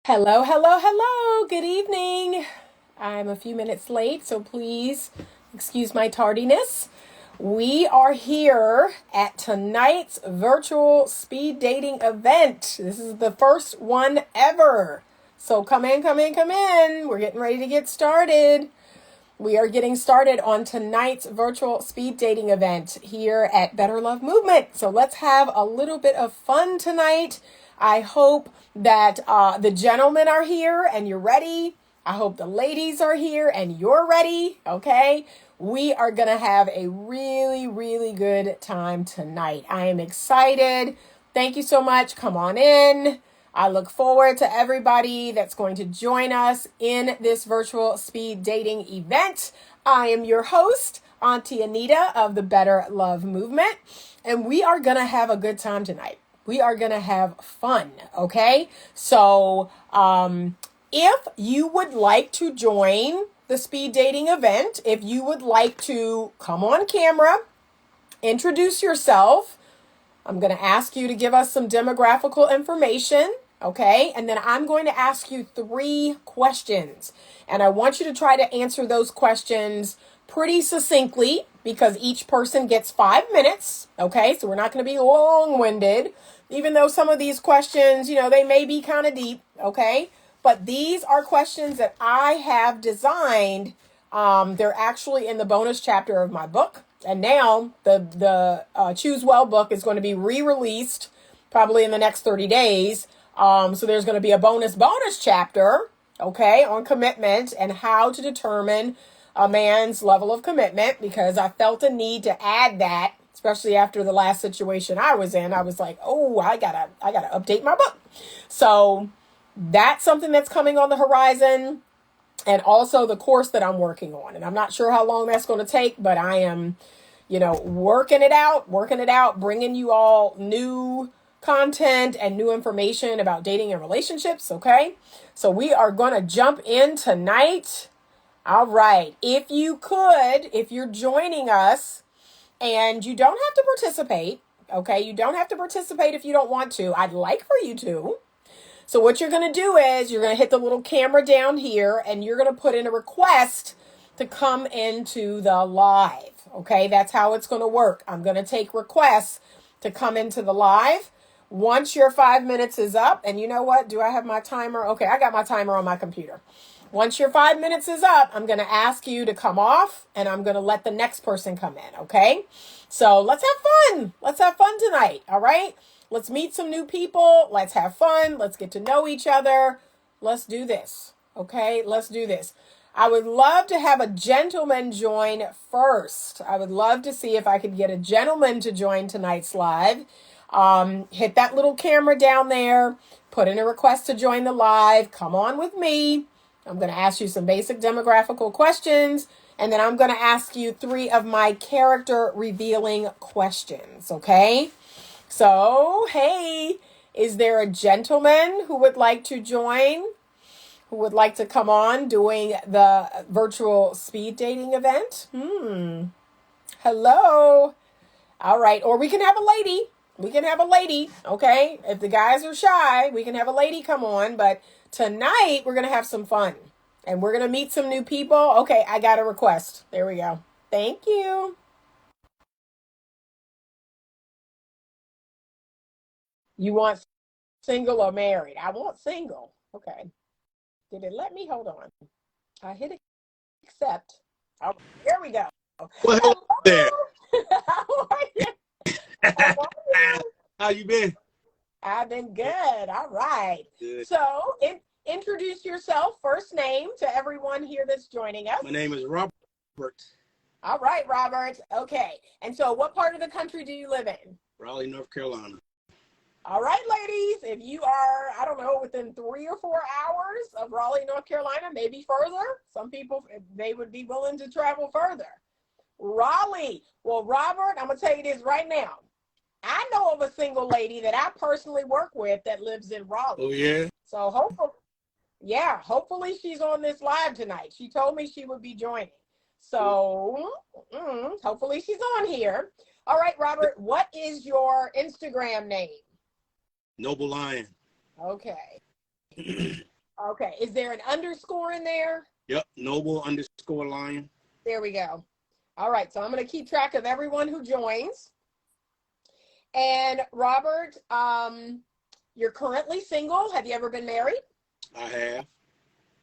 Hello, hello, hello. Good evening. I'm a few minutes late, so please excuse my tardiness. We are here at tonight's virtual speed dating event. This is the first one ever. So come in, come in, come in. We're getting ready to get started. We are getting started on tonight's virtual speed dating event here at Better Love Movement. So let's have a little bit of fun tonight. I hope that the gentlemen are here and you're ready. I hope the ladies are here and you're ready. Okay. We are going to have a really, really good time tonight. I am excited. Thank you so much. Come on in. I look forward to everybody that's going to join us in this virtual speed dating event. I am your host, Auntie Anita of the Better Love Movement, and we are going to have a good time tonight. We are going to have fun, okay? So, if you would like to join the speed dating event, if you would like to come on camera, introduce yourself, I'm going to ask you to give us some demographical information, okay? And then I'm going to ask you 3 questions. And I want you to try to answer those questions pretty succinctly because each person gets 5 minutes, okay? So we're not going to be long-winded, even though some of these questions, they may be kind of deep, okay? But these are questions that I have designed. They're actually in the bonus chapter of my book. And now the Choose Well book is going to be re-released probably in the next 30 days. So there's going to be a bonus chapter, okay, on commitment and how to determine a man's level of commitment, because I felt a need to add that, especially after the last situation I was in. I was like, oh, I gotta update my book. So that's something that's coming on the horizon. And also the course that I'm working on. And I'm not sure how long that's going to take, but I am, working it out, bringing you all new content and new information about dating and relationships. Okay. So we are going to jump in tonight. All right. If you're joining us and you don't have to participate, okay, you don't have to participate if you don't want to. I'd like for you to. So what you're going to do is you're going to hit the little camera down here and you're going to put in a request to come into the live. Okay, that's how it's going to work. I'm going to take requests to come into the live. Once your 5 minutes is up, and you know what? Do I have my timer? Okay, I got my timer on my computer. Once your 5 minutes is up, I'm going to ask you to come off and I'm going to let the next person come in. Okay, so let's have fun. Let's have fun tonight. All right. Let's meet some new people. Let's have fun. Let's get to know each other. Let's do this. Okay, let's do this. I would love to have a gentleman join first. I would love to see if I could get a gentleman to join tonight's live. Hit that little camera down there. Put in a request to join the live. Come on with me. I'm going to ask you some basic demographical questions. And then I'm going to ask you 3 of my character revealing questions. Okay? So, hey, is there a gentleman who would like to join, who would like to come on doing the virtual speed dating event? Hello. All right. Or we can have a lady. We can have a lady. Okay. If the guys are shy, we can have a lady come on. But tonight we're going to have some fun and we're going to meet some new people. Okay. I got a request. There we go. Thank you. You want single or married? I want single. Okay. Did it let me? Hold on. I hit accept. Oh, there we go. Well, hello there. Hello. How are you? How are you? How you been? I've been good. All right. Good. So, introduce yourself, first name to everyone here that's joining us. My name is Robert. All right, Robert. Okay. And so, what part of the country do you live in? Raleigh, North Carolina. All right, ladies, if you are, I don't know, within 3 or 4 hours of Raleigh, North Carolina, maybe further, some people, they would be willing to travel further. Raleigh. Well, Robert, I'm going to tell you this right now. I know of a single lady that I personally work with that lives in Raleigh. Oh, yeah? So hopefully she's on this live tonight. She told me she would be joining. So hopefully she's on here. All right, Robert, what is your Instagram name? Noble Lion. Okay. Okay. Is there an underscore in there? Yep, noble_lion. There we go. All right. So I'm going to keep track of everyone who joins. And Robert, you're currently single. Have you ever been married? I have.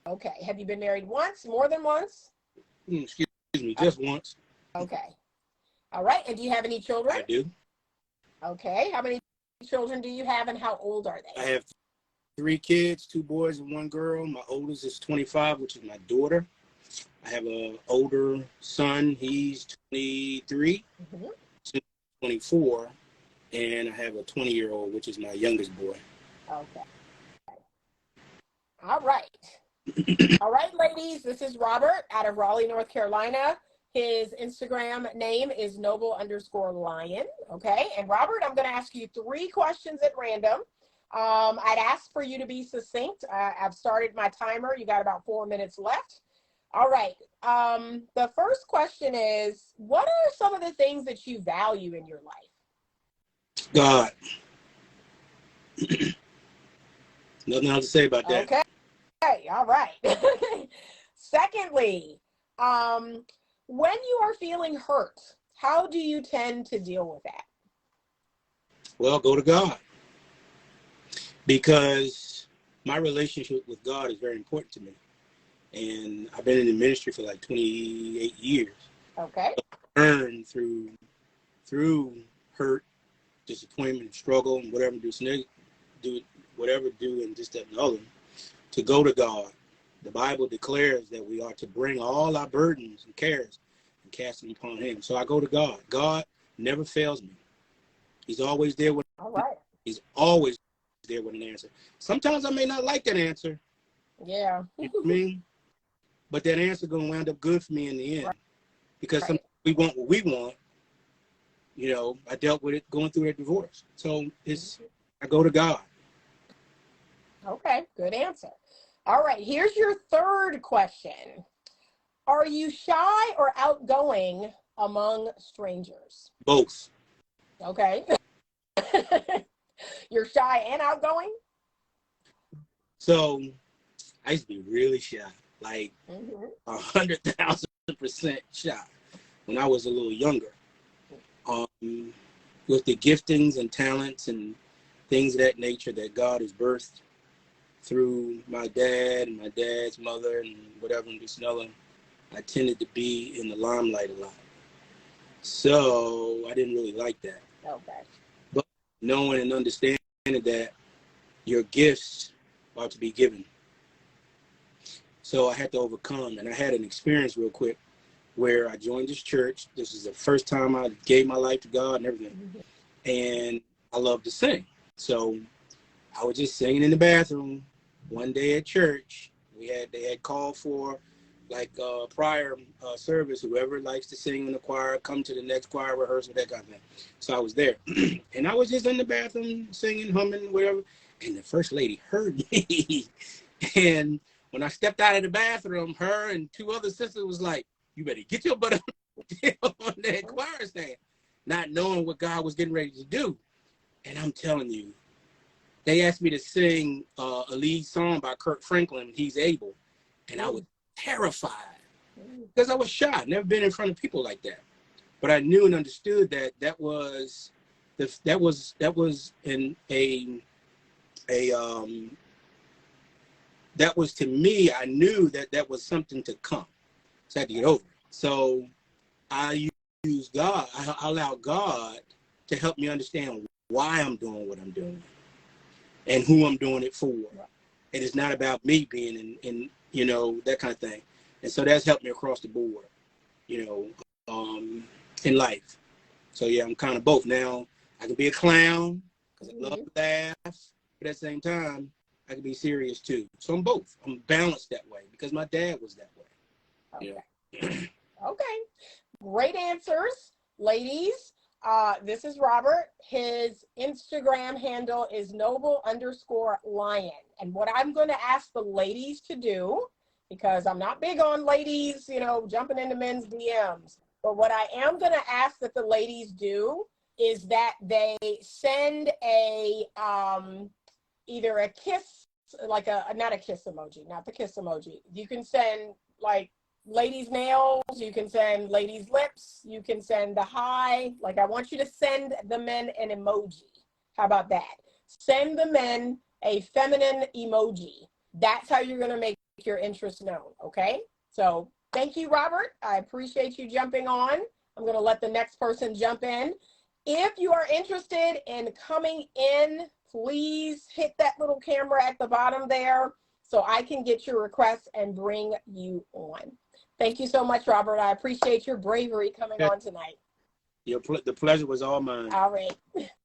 Okay. Have you been married once, more than once? Excuse me, just once. Okay. All right. And do you have any children? I do. Okay. How many children do you have and how old are they? I have 3 kids, 2 boys and 1 girl. My oldest is 25, which is my daughter. I have an older son. He's 23, 24, and I have a 20-year-old, which is my youngest boy. Okay. All right. All right, ladies. This is Robert out of Raleigh, North Carolina. His Instagram name is noble_lion. Okay. And Robert, I'm going to ask you 3 questions at random. I'd ask for you to be succinct. I've started my timer. You got about 4 minutes left. All right. The first question is, what are some of the things that you value in your life? God. Nothing else to say about that. Okay. All right. Secondly, when you are feeling hurt, how do you tend to deal with that? Well, go to God. Because my relationship with God is very important to me. And I've been in the ministry for like 28 years. Okay. I learned through hurt, disappointment, struggle, and whatever do and this, that, and the other, to go to God. The Bible declares that we are to bring all our burdens and cares and cast them upon Him. So I go to God. God never fails me. He's always there with. All right. He's always there with an answer. Sometimes I may not like that answer. Yeah. You know what I mean? But that answer gonna wind up good for me in the end. Right. Because sometimes we want what we want. You know, I dealt with it going through a divorce. So I go to God. Okay, good answer. All right, here's your third question. Are you shy or outgoing among strangers? Both. Okay. You're shy and outgoing? So I used to be really shy, like 100,000% shy when I was a little younger. With the giftings and talents and things of that nature that God has birthed through my dad and my dad's mother and whatever and this and other, I tended to be in the limelight a lot. So I didn't really like that. Okay. But knowing and understanding that your gifts are to be given. So I had to overcome, and I had an experience real quick where I joined this church. This is the first time I gave my life to God and everything. And I love to sing. So I was just singing in the bathroom one day at church. They had called for like prior service, whoever likes to sing in the choir, come to the next choir rehearsal, that kind of thing. So I was there. And I was just in the bathroom singing, humming, whatever. And the first lady heard me. And when I stepped out of the bathroom, her and 2 other sisters was like, you better get your butt on that choir stand, not knowing what God was getting ready to do. And I'm telling you, they asked me to sing a lead song by Kirk Franklin, He's Able. And I was terrified because I was shy. Never been in front of people like that. But I knew and understood that that was to me, I knew that was something to come. So I had to get over it. So I use God. I allow God to help me understand why I'm doing what I'm doing and who I'm doing it for. And it's not about me being in that kind of thing. And so that's helped me across the board, in life. So yeah, I'm kind of both. Now I can be a clown because I love to laugh, but at the same time, I can be serious too. So I'm both. I'm balanced that way because my dad was that way. Okay. Okay. Great answers, ladies. This is Robert. His Instagram handle is noble_lion. And what I'm going to ask the ladies to do, because I'm not big on ladies, jumping into men's DMs, but what I am going to ask that the ladies do is that they send either a kiss like not a kiss emoji, not the kiss emoji. You can send like ladies' nails, you can send ladies' lips, you can send the hi. Like, I want you to send the men an emoji. How about that? Send the men a feminine emoji. That's how you're going to make your interest known, okay? So thank you, Robert. I appreciate you jumping on. I'm going to let the next person jump in. If you are interested in coming in, please hit that little camera at the bottom there so I can get your request and bring you on. Thank you so much, Robert. I appreciate your bravery coming on tonight. The pleasure was all mine. All right.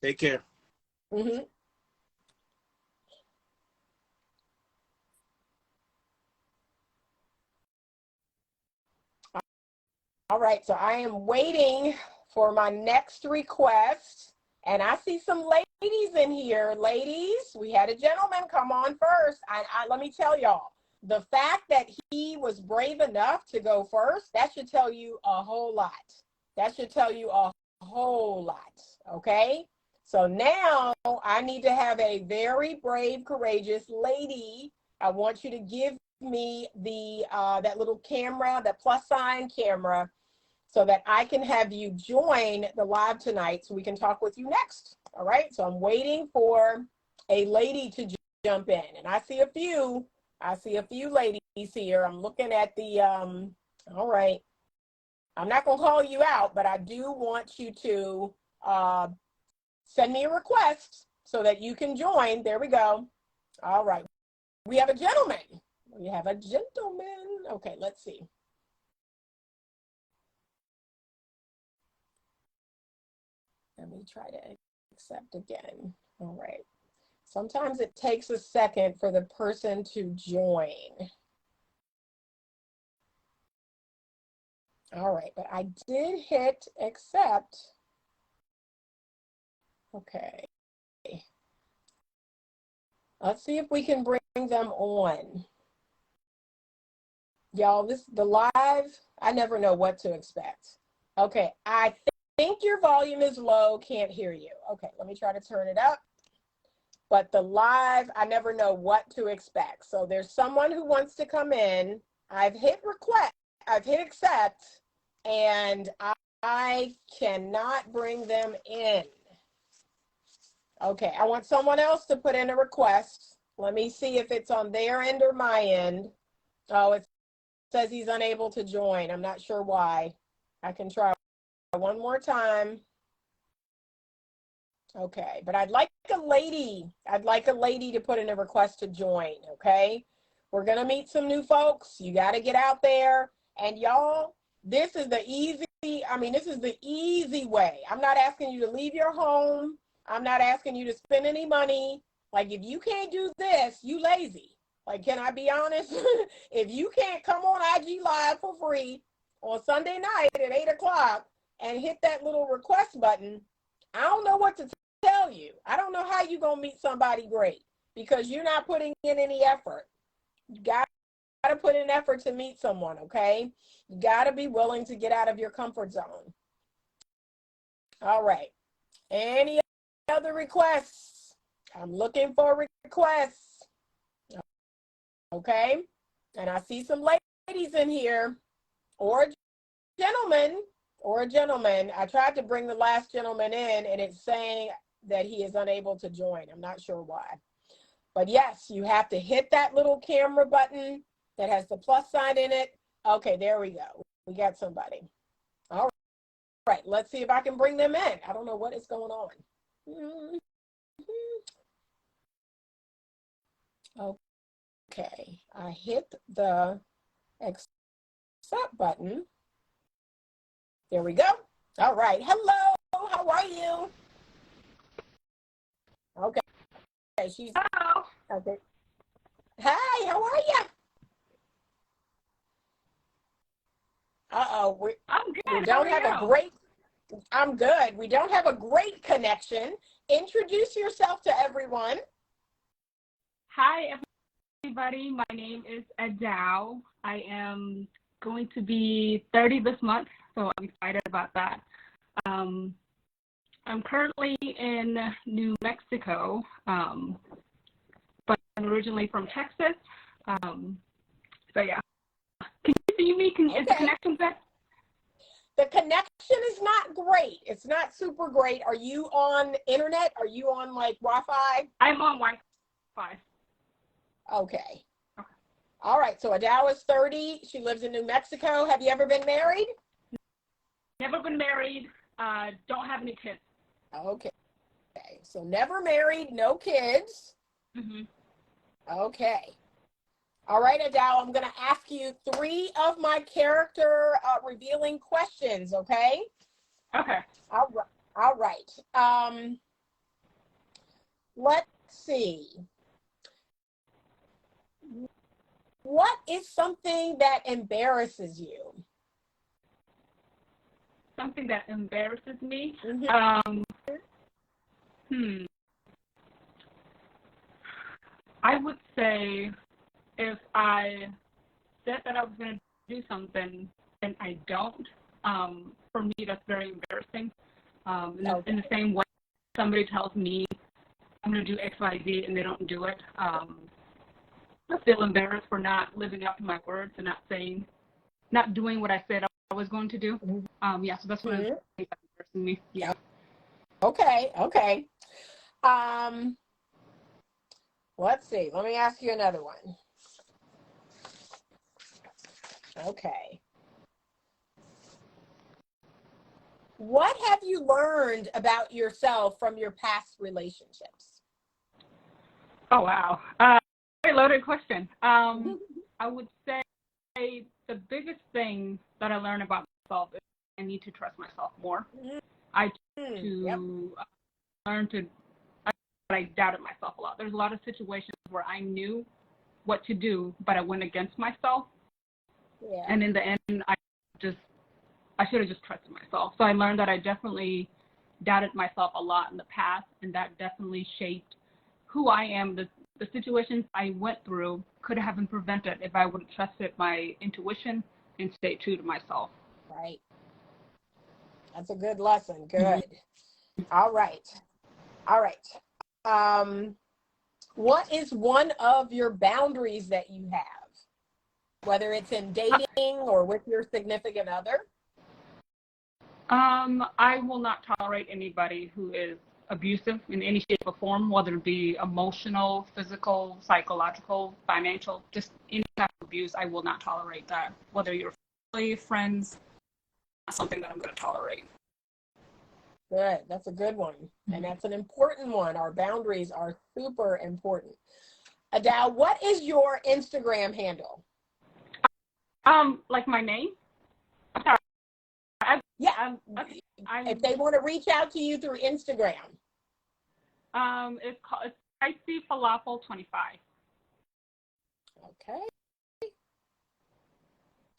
Take care. Mm-hmm. All right, so I am waiting for my next request, and I see some ladies in here. Ladies, we had a gentleman come on first. Let me tell y'all, the fact that he was brave enough to go first, that should tell you a whole lot. That should tell you a whole lot, okay? So now I need to have a very brave, courageous lady. I want you to give me the that little camera, that plus sign camera, so that I can have you join the live tonight so we can talk with you next. All right, so I'm waiting for a lady to jump in, and I see a few ladies here. I'm looking at the all right, I'm not gonna call you out, but I do want you to send me a request so that you can join. There we go. All right, we have a gentleman. Okay, let's see. Let me try to accept again. All right. Sometimes it takes a second for the person to join. All right, but I did hit accept. Okay. Let's see if we can bring them on. Y'all, the live, I never know what to expect. Okay, I think your volume is low, can't hear you. Okay, let me try to turn it up. But the live, I never know what to expect. So there's someone who wants to come in. I've hit request, I've hit accept, and I cannot bring them in. Okay, I want someone else to put in a request. Let me see if it's on their end or my end. Oh, it says he's unable to join. I'm not sure why. I can try one more time. Okay, but I'd like a lady to put in a request to join, okay? We're going to meet some new folks. You got to get out there. And y'all, this is the easy way. I'm not asking you to leave your home. I'm not asking you to spend any money. Like, if you can't do this, you lazy. Like, can I be honest? If you can't come on IG Live for free on Sunday night at 8 o'clock and hit that little request button, I don't know what to tell you. I don't know how you're going to meet somebody great because you're not putting in any effort. You got to put in effort to meet someone, okay? You got to be willing to get out of your comfort zone. All right. Any other requests? I'm looking for requests. Okay. And I see some ladies in here or a gentleman. I tried to bring the last gentleman in and it's saying that he is unable to join. I'm not sure why. But yes, you have to hit that little camera button that has the plus sign in it. Okay, there we go. We got somebody. All right, let's see if I can bring them in. I don't know what is going on. Okay, I hit the accept button. There we go. All right, hello, how are you? Okay, she's, Hello. okay. Hi, how are you? Uh-oh, I'm good. we don't have a great, I'm good. We don't have a great connection. Introduce yourself to everyone. Hi, everybody. My name is Adaw. I am going to be 30 this month, so I'm excited about that. I'm currently in New Mexico, but I'm originally from Texas. So yeah. Can you see me? Is the connection set? The connection is not great. It's not super great. Are you on internet? Are you on like Wi-Fi? I'm on Wi-Fi. Okay. All right. So Adaw is 30. She lives in New Mexico. Have you ever been married? Never been married. Don't have any kids. Okay. So never married, no kids. Mm-hmm. Okay. All right, Adaw, I'm going to ask you 3 of my character revealing questions, okay? Okay. All right. Let's see. What is something that embarrasses you? Something that embarrasses me? Mm-hmm. I would say if I said that I was going to do something and I don't, for me, that's very embarrassing. In the same way, somebody tells me I'm going to do X, Y, Z, and they don't do it. I feel embarrassed for not living up to my words and not doing what I said I was going to do. So that's what embarrassing me. Yeah. Okay. Let's see. Let me ask you another one. Okay. What have you learned about yourself from your past relationships? Oh, wow. Very loaded question. I would say the biggest thing that I learned about myself is I need to trust myself more. I learned to, I doubted myself a lot. There's a lot of situations where I knew what to do, but I went against myself. Yeah. And in the end, I should have just trusted myself. So I learned that I definitely doubted myself a lot in the past, and that definitely shaped who I am. The situations I went through could have been prevented if I would have trusted my intuition and stayed true to myself. Right. That's a good lesson. Good. All right. What is one of your boundaries that you have, whether it's in dating or with your significant other? I will not tolerate anybody who is abusive in any shape or form, whether it be emotional, physical, psychological, financial, just any type of abuse. I will not tolerate that. Whether you're family, friends, not something that I'm going to tolerate. Good. That's a good one. And that's an important one. Our boundaries are super important. Adaw, what is your Instagram handle? Like my name? If they want to reach out to you through Instagram. It's Spicy Falafel 25. Okay.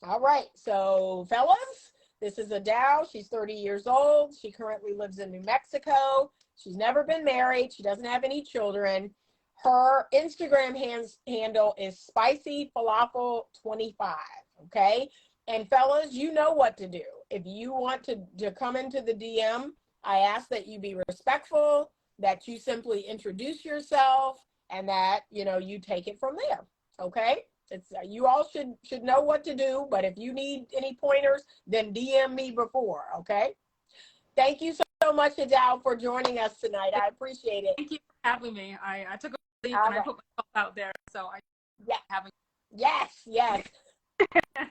All right. So, fellas, this is Adaw. She's 30 years old. She currently lives in New Mexico. She's never been married. She doesn't have any children. Her Instagram handle is Spicy Falafel 25. Okay. And fellas, you know what to do. If you want to come into the DM, I ask that you be respectful, that you simply introduce yourself, and that, you take it from there. Okay? It's you all should know what to do, but if you need any pointers, then DM me before, okay? Thank you so much, Adaw, for joining us tonight. I appreciate it. Thank you for having me. I took a leap and I put myself out there, so having. Yes.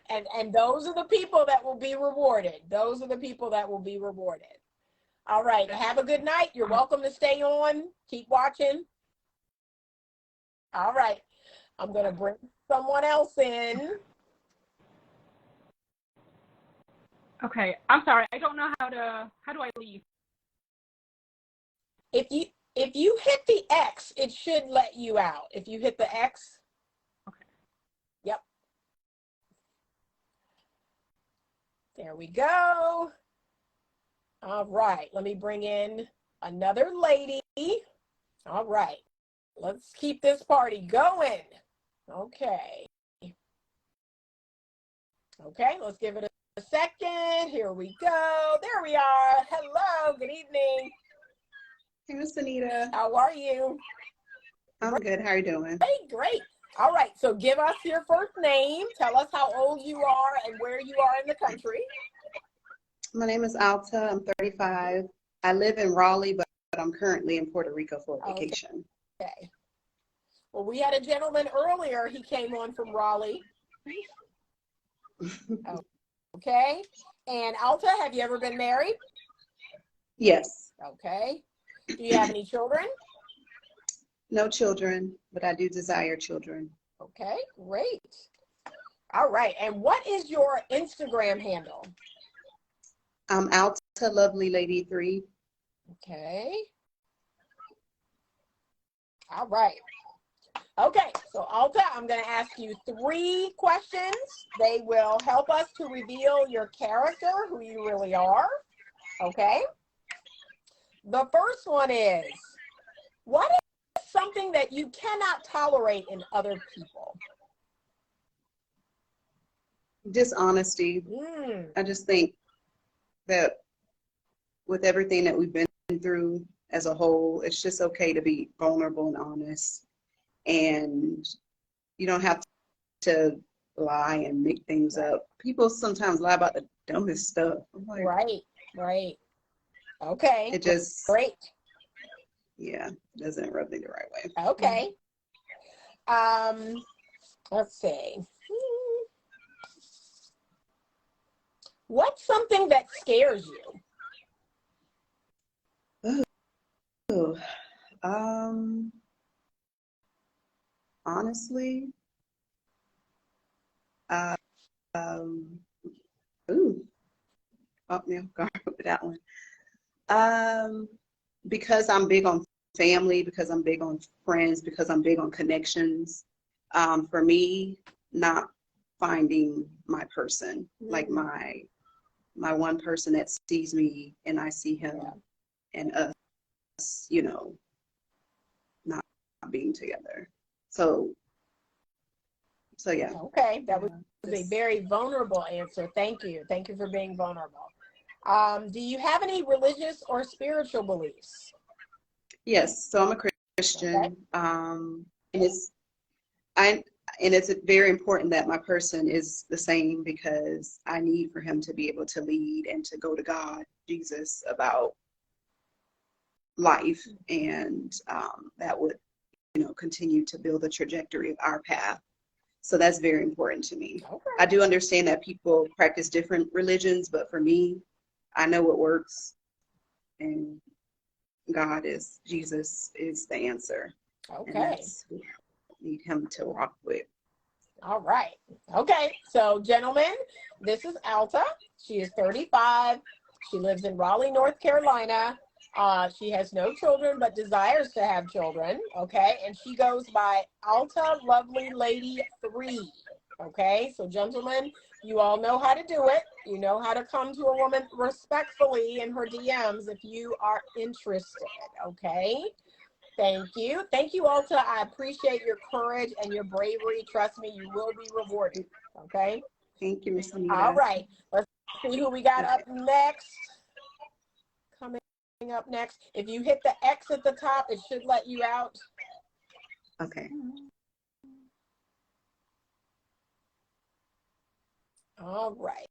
And those are the people that will be rewarded. Those are the people that will be rewarded. All right. Have a good night. You're welcome to stay on. Keep watching. All right. I'm going to bring someone else in. Okay. I'm sorry. I don't know how do I leave? If you hit the X, it should let you out. If you hit the X. Okay. Yep. There we go. All right. Let me bring in another lady. All right. Let's keep this party going. Okay. Okay, let's give it a second. Here we go. There we are. Hello. Good evening. Hey, Miss Anita. How are you? I'm good. How are you doing? Great, great. All right, so give us your first name. Tell us how old you are and where you are in the country. My name is Alta. I'm 35. I live in Raleigh, but I'm currently in Puerto Rico for vacation. Okay. Well, we had a gentleman earlier. He came on from Raleigh. Okay. And Alta, have you ever been married? Yes. Okay. Do you have any children? No children, but I do desire children. Okay, great. All right. And what is your Instagram handle? I'm Alta Lovely Lady 3. Okay. All right. Okay, so Alta, I'm going to ask you 3 questions. They will help us to reveal your character, who you really are. Okay. The first one is, what is something that you cannot tolerate in other people? Dishonesty. I just think that with everything that we've been through as a whole, it's just okay to be vulnerable and honest. And you don't have to lie and make things up. People sometimes lie about the dumbest stuff. I'm like, right. Okay. It just, great. Yeah, doesn't rub me the right way. Okay. Let's see. What's something that scares you? Ooh, honestly, caught me off guard with that one. Because I'm big on family, because I'm big on friends, because I'm big on connections. For me, not finding my person, like my one person that sees me and I see him, and us, not being together. So yeah. Okay, that was a very vulnerable answer. Thank you. Thank you for being vulnerable. Do you have any religious or spiritual beliefs? Yes, so I'm a Christian. And it's very important that my person is the same, because I need for him to be able to lead and to go to God, Jesus, about life, and that would, continue to build the trajectory of our path. So that's very important to me. Okay. I do understand that people practice different religions, but for me, I know what works, and Jesus is the answer. Okay. And that's who I need him to walk with. All right. Okay. So, gentlemen, this is Alta. She is 35. She lives in Raleigh, North Carolina. She has no children, but desires to have children. Okay. And she goes by Alta Lovely Lady 3. Okay. So, gentlemen, you all know how to do it. You know how to come to a woman respectfully in her DMs if you are interested. Okay. Thank you. Thank you, Alta. I appreciate your courage and your bravery. Trust me, you will be rewarded. Okay? Thank you, Miss Anita. All right. Let's see who we got up next. Coming up next. If you hit the X at the top, it should let you out. Okay. All right.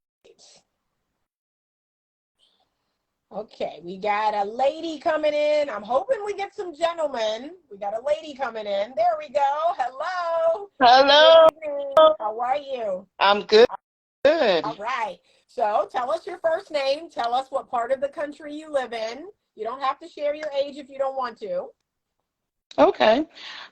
Okay, we got a lady coming in. I'm hoping we get some gentlemen. We got a lady coming in. There we go. Hello. Hello. How are you? I'm good. Good. All right. So tell us your first name. Tell us what part of the country you live in. You don't have to share your age if you don't want to. Okay.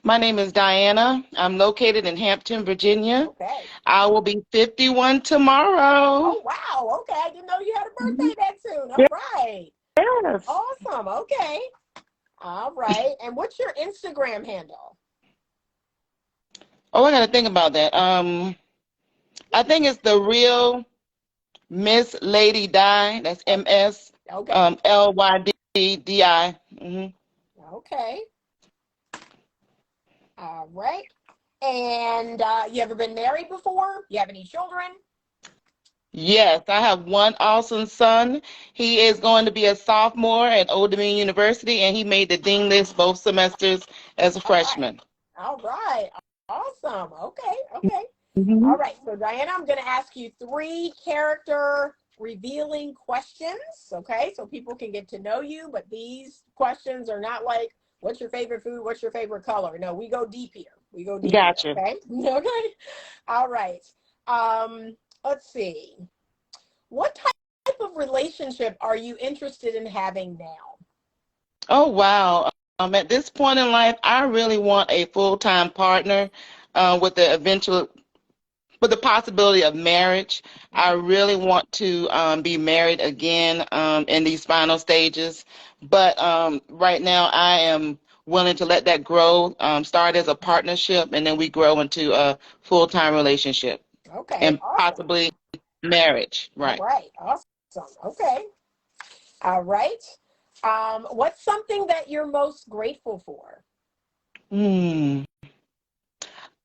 My name is Diana. I'm located in Hampton, Virginia. Okay. I will be 51 tomorrow. Oh, wow. Okay. I didn't know you had a birthday that soon. All right. Yes. Awesome. Okay. All right. And what's your Instagram handle? Oh, I got to think about that. I think it's the real Miss Lady Di. That's MS. Okay. LYDDI. Okay. All right. And you ever been married before? You have any children? Yes, I have one awesome son. He is going to be a sophomore at Old Dominion University, and he made the dean list both semesters as a All right. freshman. All right. Awesome. Okay. Okay. Hmm. All right. So, Diana, I'm going to ask you three character revealing questions. Okay. So people can get to know you, but these questions are not like, what's your favorite food? What's your favorite color? No, we go deep here. We go deep here. Gotcha. Okay. Okay. All right. Let's see. What type of relationship are you interested in having now? Oh, wow. At this point in life, I really want a full-time partner with the eventual, with the possibility of marriage. I really want to be married again in these final stages. But right now, I am willing to let that grow, start as a partnership, and then we grow into a full-time relationship Okay. and Awesome. possibly marriage. All Right. right. Awesome. Okay. All right. What's something that you're most grateful for? Hmm.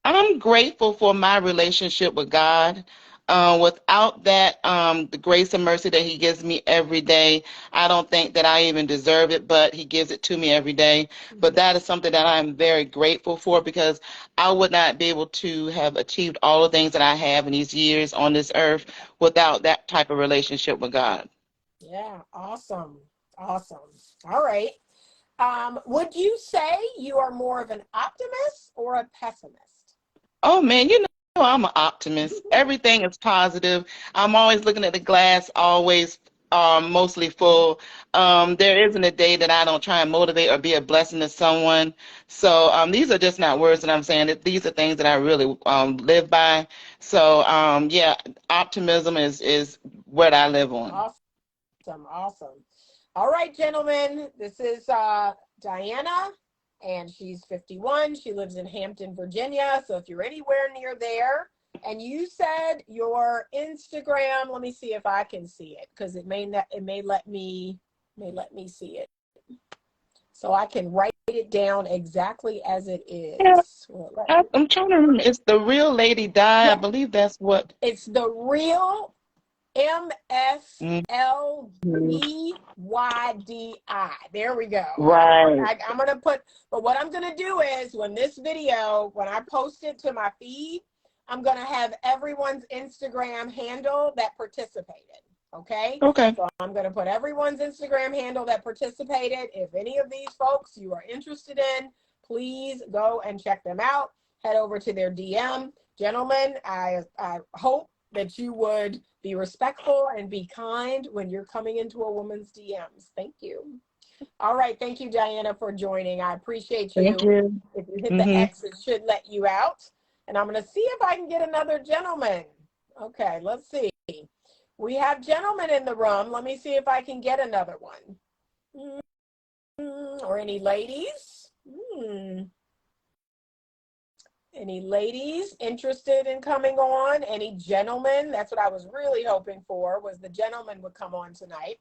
I'm grateful for my relationship with God. Without that, the grace and mercy that He gives me every day, I don't think that I even deserve it, but He gives it to me every day. But Mhm. that is something that I'm very grateful for because I would not be able to have achieved all the things that I have in these years on this earth without that type of relationship with God. Yeah. Awesome. Awesome. All right. Would you say you are more of an optimist or a pessimist? Oh man, I'm an optimist. Everything is positive. I'm always looking at the glass, always mostly full. There isn't a day that I don't try and motivate or be a blessing to someone. So these are just not words that I'm saying. These are things that I really live by. So yeah, optimism is what I live on. Awesome. Awesome. All right, gentlemen. This is Diana, and she's 51. She lives in Hampton, Virginia. So if you're anywhere near there, and you said your Instagram, let me see if I can see it because it may not, it may let me see it. So I can write it down exactly as it Yeah, is. Well, I'm trying to remember. It's the real Lady Di. I yeah, believe that's what. it's the real Mhm. MSLBYDI. There we go. Right. I'm going to put, but what I'm going to do is when this video, when I post it to my feed, I'm going to have everyone's Instagram handle that participated. Okay. Okay. So I'm going to put everyone's Instagram handle that participated. If any of these folks you are interested in, please go and check them out. Head over to their DM. Gentlemen, I hope that you would be respectful and be kind when you're coming into a woman's DMs. Thank you. All right. Thank you, Diana, for joining. I appreciate Thank you. you. If you hit the Hmm. X, it should let you out. And I'm going to see if I can get another gentleman. Okay, let's see. We have gentlemen in the room. Let me see if I can get another one. Or any ladies? Any ladies interested in coming on? Any gentlemen? That's what I was really hoping for, was the gentleman would come on tonight.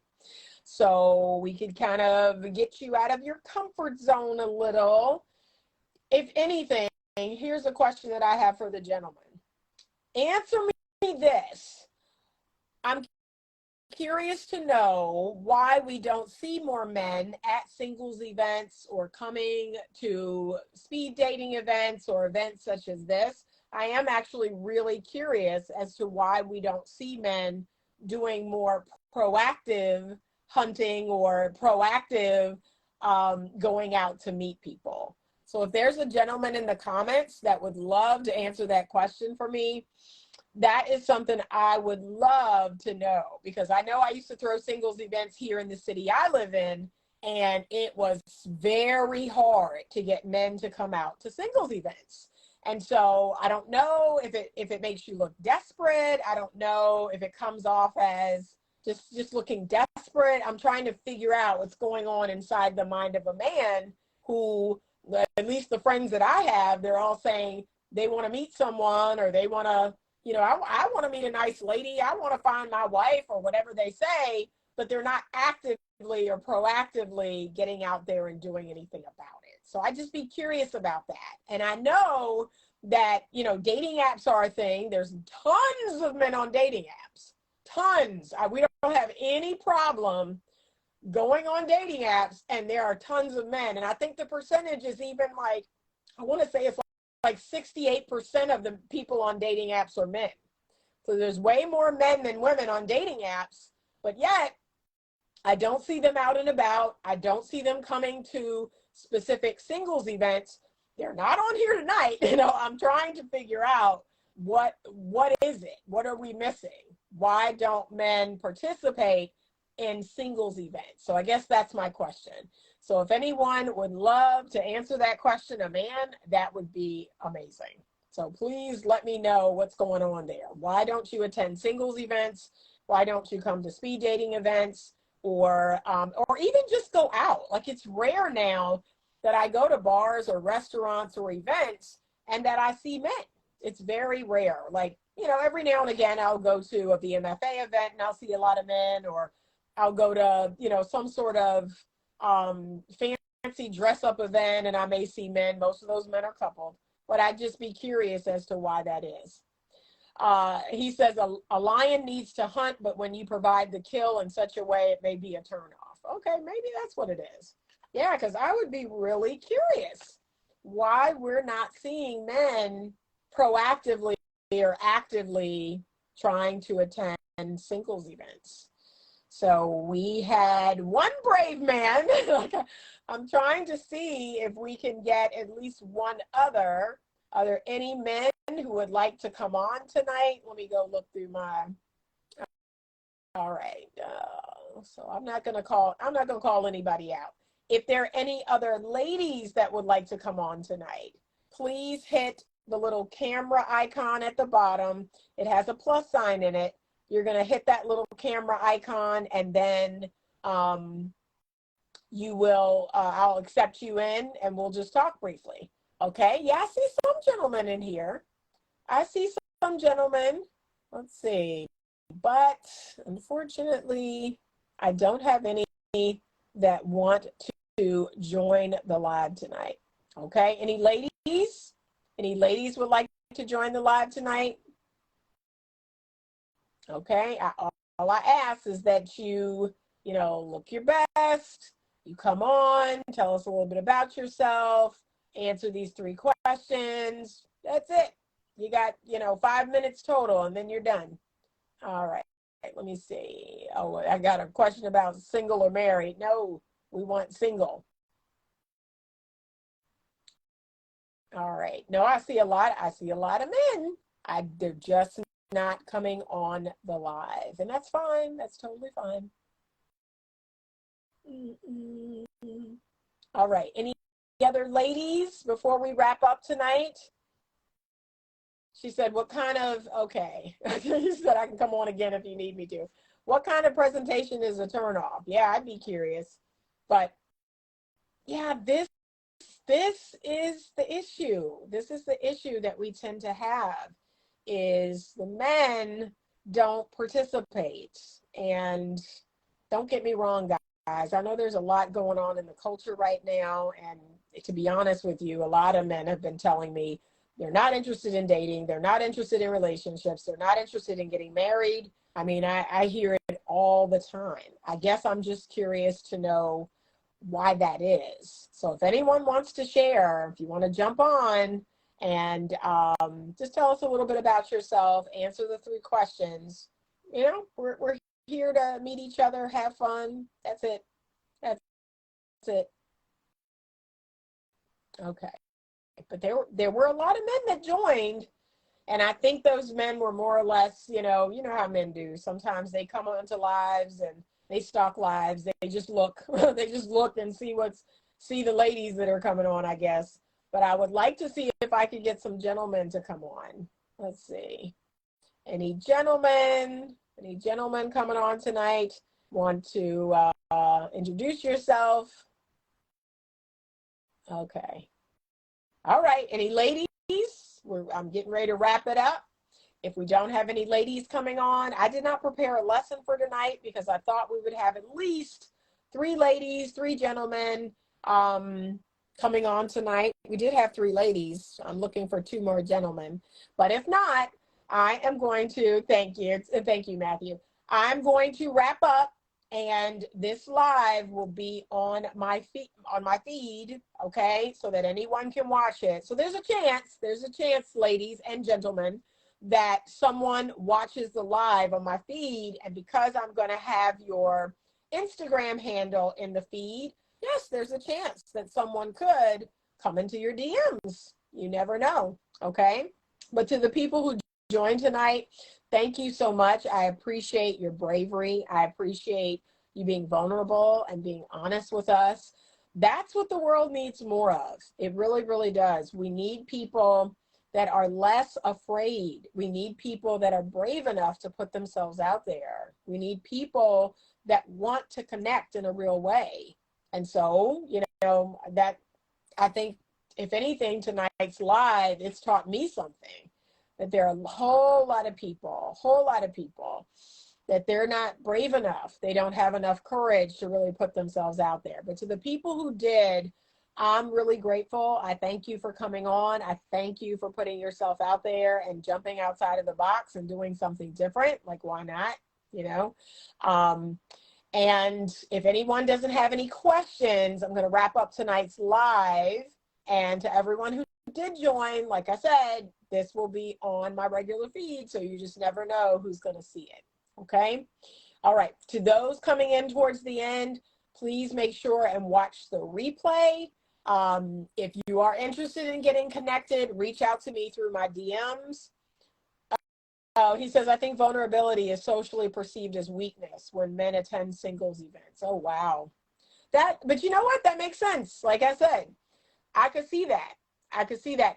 So we could kind of get you out of your comfort zone a little. If anything, here's a question that I have for the gentleman. Answer me this. I'm curious to know why we don't see more men at singles events or coming to speed dating events or events such as this. I am actually really curious as to why we don't see men doing more proactive hunting or proactive going out to meet people. So if there's a gentleman in the comments that would love to answer that question for me, that is something I would love to know, because I know I used to throw singles events here in the city I live in, and it was very hard to get men to come out to singles events. And so I don't know if it makes you look desperate. I don't know if it comes off as just looking desperate. I'm trying to figure out what's going on inside the mind of a man who, at least the friends that I have, they're all saying they want to meet someone, or they want to, I want to meet a nice lady. I want to find my wife, or whatever they say, but they're not actively or proactively getting out there and doing anything about it. So I just be curious about that. And I know that, dating apps are a thing. There's tons of men on dating apps. tons. We don't have any problem going on dating apps, and there are tons of men. And I think the percentage is even like, I want to say it's like 68% of the people on dating apps are men. So there's way more men than women on dating apps, but yet I don't see them out and about. I don't see them coming to specific singles events. They're not on here tonight. I'm trying to figure out what is it? What are we missing? Why don't men participate in singles events? So I guess that's my question. So if anyone would love to answer that question, a man, that would be amazing. So please let me know what's going on there. Why don't you attend singles events? Why don't you come to speed dating events? Or even just go out. Like, it's rare now that I go to bars or restaurants or events and that I see men. It's very rare. Like, every now and again I'll go to a VMFA event and I'll see a lot of men, or I'll go to, some sort of fancy dress up event and I may see men. Most of those men are coupled, but I'd just be curious as to why that is. He says a lion needs to hunt, but when you provide the kill in such a way, it may be a turnoff. Okay, maybe that's what it is. Yeah, because I would be really curious why we're not seeing men proactively or actively trying to attend singles events. So we had one brave man. I'm trying to see if we can get at least one other. Are there any men who would like to come on tonight? Let me go look through my. All right. So I'm not going to call anybody out. If there are any other ladies that would like to come on tonight, please hit the little camera icon at the bottom. It has a plus sign in it. You're going to hit that little camera icon, and then you will, I'll accept you in and we'll just talk briefly. Okay. Yeah, I see some gentlemen in here. I see some gentlemen. Let's see. But unfortunately, I don't have any that want to join the live tonight. Okay. Any ladies? Any ladies would like to join the live tonight? Okay. All I ask is that you look your best. You come on, tell us a little bit about yourself, answer these 3 questions. That's it. You got, 5 minutes total, and then you're done. All right. Let me see. Oh, I got a question about single or married. No, we want single. All right. No, I see a lot of men. They're just not coming on the live, and that's fine. That's totally fine. All right. Any other ladies before we wrap up tonight? She said, what kind of, okay. She said, I can come on again if you need me to. What kind of presentation is a turnoff? Yeah, I'd be curious. But yeah, this is the issue. This is the issue that we tend to have, is the men don't participate. And don't get me wrong, guys. I know there's a lot going on in the culture right now. And to be honest with you, a lot of men have been telling me they're not interested in dating. They're not interested in relationships. They're not interested in getting married. I mean, I hear it all the time. I guess I'm just curious to know why that is. So if anyone wants to share, if you want to jump on and just tell us a little bit about yourself, answer the 3 questions. We're here to meet each other, have fun. That's it. That's it. Okay. But there were a lot of men that joined, and I think those men were more or less, you know how men do. Sometimes they come onto lives and they stalk lives. They just look, and see the ladies that are coming on, I guess. But I would like to see if I could get some gentlemen to come on. Let's see. Any gentlemen coming on tonight? Want to introduce yourself? Okay. All right. Any ladies? I'm getting ready to wrap it up. If we don't have any ladies coming on, I did not prepare a lesson for tonight because I thought we would have at least 3 ladies, 3 gentlemen coming on tonight. We did have 3 ladies. I'm looking for 2 more gentlemen. But if not, I am going to, thank you, Matthew. I'm going to wrap up, and this live will be on my feed, okay, so that anyone can watch it. So there's a chance, ladies and gentlemen, that someone watches the live on my feed, and because I'm going to have your Instagram handle in the feed, yes, there's a chance that someone could come into your DMs. You never know, okay? But to the people who joined tonight, thank you so much. I appreciate your bravery. I appreciate you being vulnerable and being honest with us. That's what the world needs more of. It really, really does. We need people that are less afraid. We need people that are brave enough to put themselves out there. We need people that want to connect in a real way. And so, that, I think, if anything, tonight's live, it's taught me something, that there are a whole lot of people that they're not brave enough. They don't have enough courage to really put themselves out there. But to the people who did, I'm really grateful. I thank you for coming on. I thank you for putting yourself out there and jumping outside of the box and doing something different. Like, why not? And if anyone doesn't have any questions, I'm going to wrap up tonight's live. And to everyone who did join, like I said, this will be on my regular feed, so you just never know who's going to see it. Okay? All right. To those coming in towards the end, please make sure and watch the replay. If you are interested in getting connected, reach out to me through my DMs. Oh, he says, I think vulnerability is socially perceived as weakness when men attend singles events. Oh, wow. But you know what? That makes sense. Like I said, I could see that.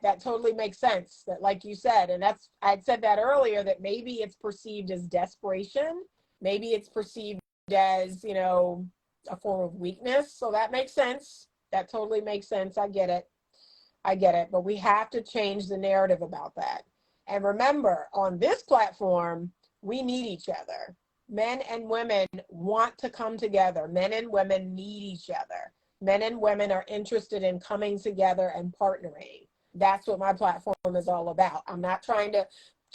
That totally makes sense. That, like you said, and I'd said that earlier, that maybe it's perceived as desperation. Maybe it's perceived as, a form of weakness. So that makes sense. That totally makes sense. I get it. But we have to change the narrative about that. And remember, on this platform, we need each other. Men and women want to come together. Men and women need each other. Men and women are interested in coming together and partnering. That's what my platform is all about. I'm not trying to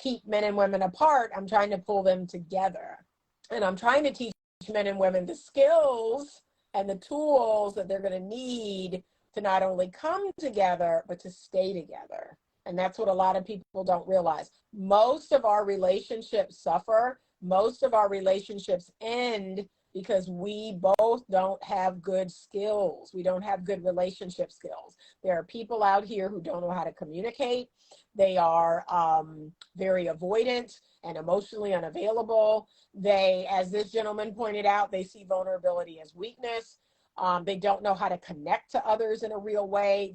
keep men and women apart. I'm trying to pull them together. And I'm trying to teach men and women the skills and the tools that they're going to need to not only come together, but to stay together. And that's what a lot of people don't realize. Most of our relationships suffer. Most of our relationships end because we both don't have good skills. We don't have good relationship skills. There are people out here who don't know how to communicate. They are very avoidant and emotionally unavailable. They, as this gentleman pointed out, they see vulnerability as weakness. They don't know how to connect to others in a real way.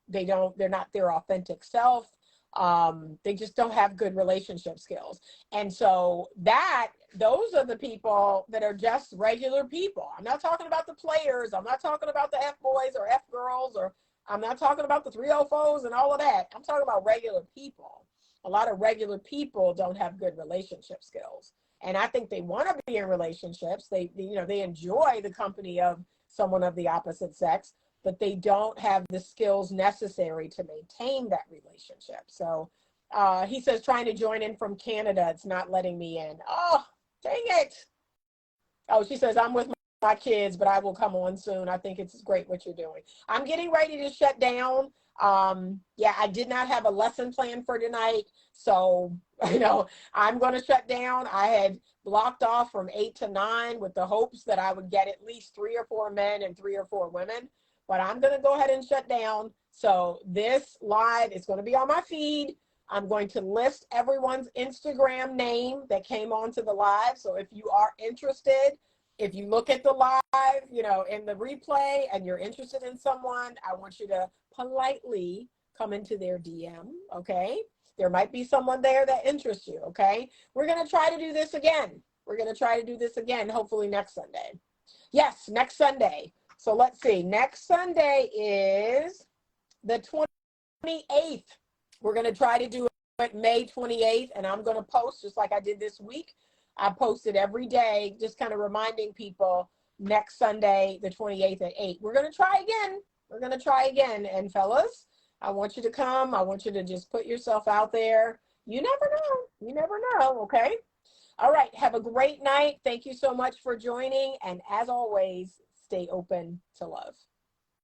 They're not their authentic self. They just don't have good relationship skills. And so those are the people that are just regular people. I'm not talking about the players. I'm not talking about the F boys or F girls, or I'm not talking about the 304s and all of that. I'm talking about regular people. A lot of regular people don't have good relationship skills. And I think they want to be in relationships. They enjoy the company of someone of the opposite sex, but they don't have the skills necessary to maintain that relationship. So he says, trying to join in from Canada, it's not letting me in. Oh, dang it. Oh, she says, I'm with my kids, but I will come on soon. I think it's great what you're doing. I'm getting ready to shut down. I did not have a lesson plan for tonight. So, I'm going to shut down. I had blocked off from 8 to 9 with the hopes that I would get at least 3 or 4 men and 3 or 4 women. But I'm going to go ahead and shut down. So this live is going to be on my feed. I'm going to list everyone's Instagram name that came onto the live. So if you are interested, if you look at the live, in the replay and you're interested in someone, I want you to politely come into their DM, okay? There might be someone there that interests you, okay? We're going to try to do this again. Hopefully next Sunday. Yes, next Sunday. So let's see. Next Sunday is the 28th. We're going to try to do it May 28th, and I'm going to post just like I did this week. I posted every day, just kind of reminding people next Sunday, the 28th at 8. We're going to try again. And fellas, I want you to come. I want you to just put yourself out there. You never know, okay? All right. Have a great night. Thank you so much for joining. And as always, stay open to love.